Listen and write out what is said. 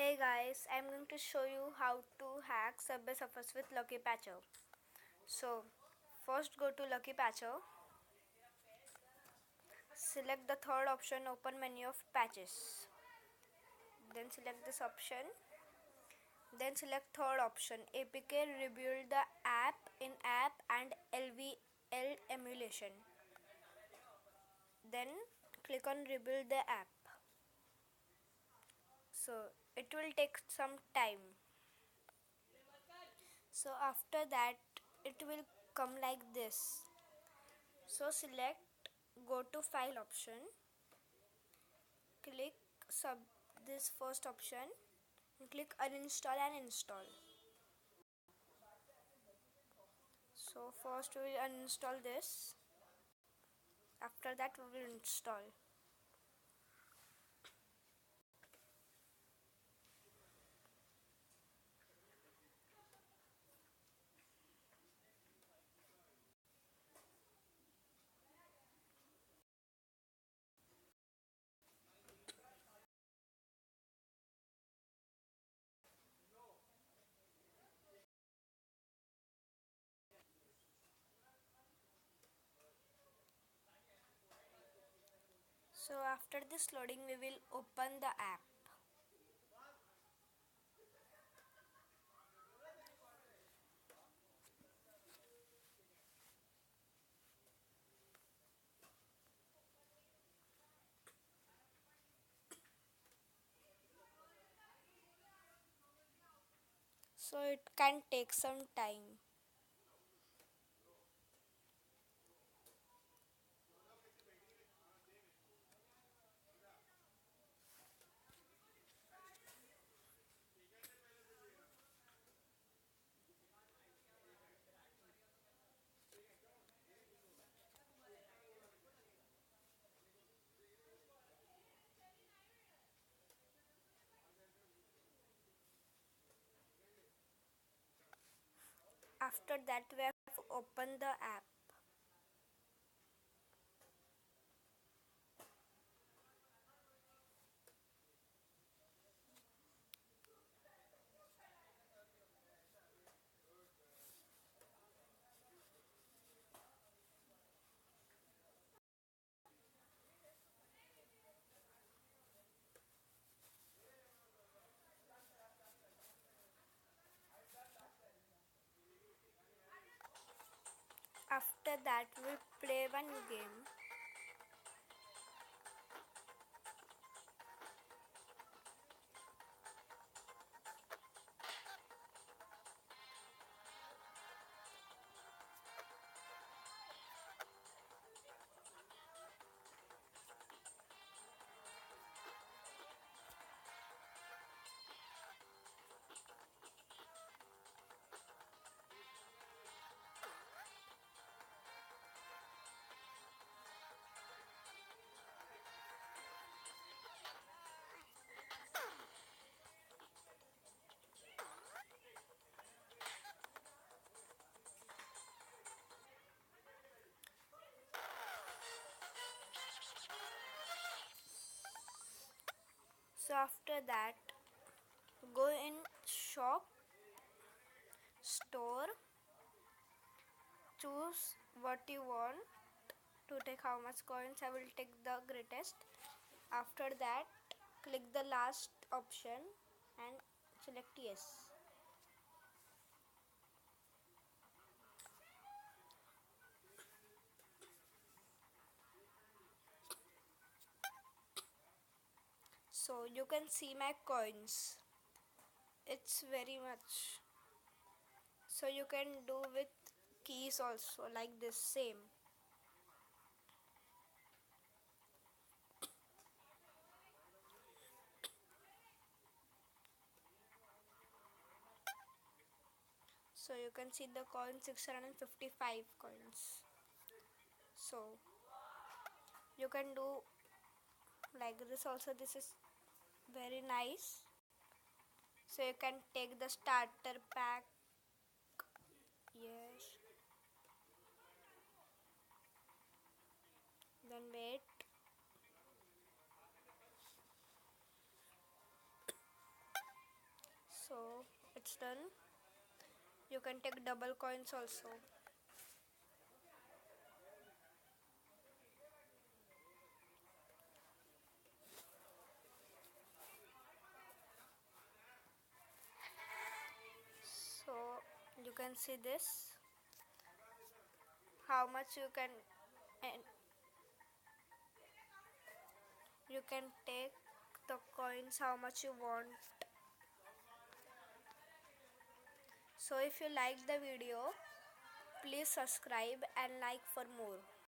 Hey guys, I'm going to show you how to hack Subway Surfers with Lucky Patcher. So, first go to Lucky Patcher, select the third option, open menu of patches. Then select this option. Then select third option, APK rebuild the app in app and LVL emulation. Then click on rebuild the app. So, it will take some time. So after that it will come like this. So select, go to file option, click sub this first option and click uninstall and install. So first we will uninstall this, after that we will install. So after this loading we will open the app. So it can take some time. After that we have to open the app. After that we play one game. So after that, go in shop, store, choose what you want to take, how much coins. I will take the greatest. After that, click the last option and select yes. So you can see my coins. It's very much. So you can do with keys also, like this same. So you can see the coin, 655 coins. So you can do like this also. This is very nice. So you can take the starter pack. Yes. Then wait. it's done, you can take double coins also. So you can see this, how much you can, and you can take the coins how much you want. So if you like the video, please subscribe and like for more.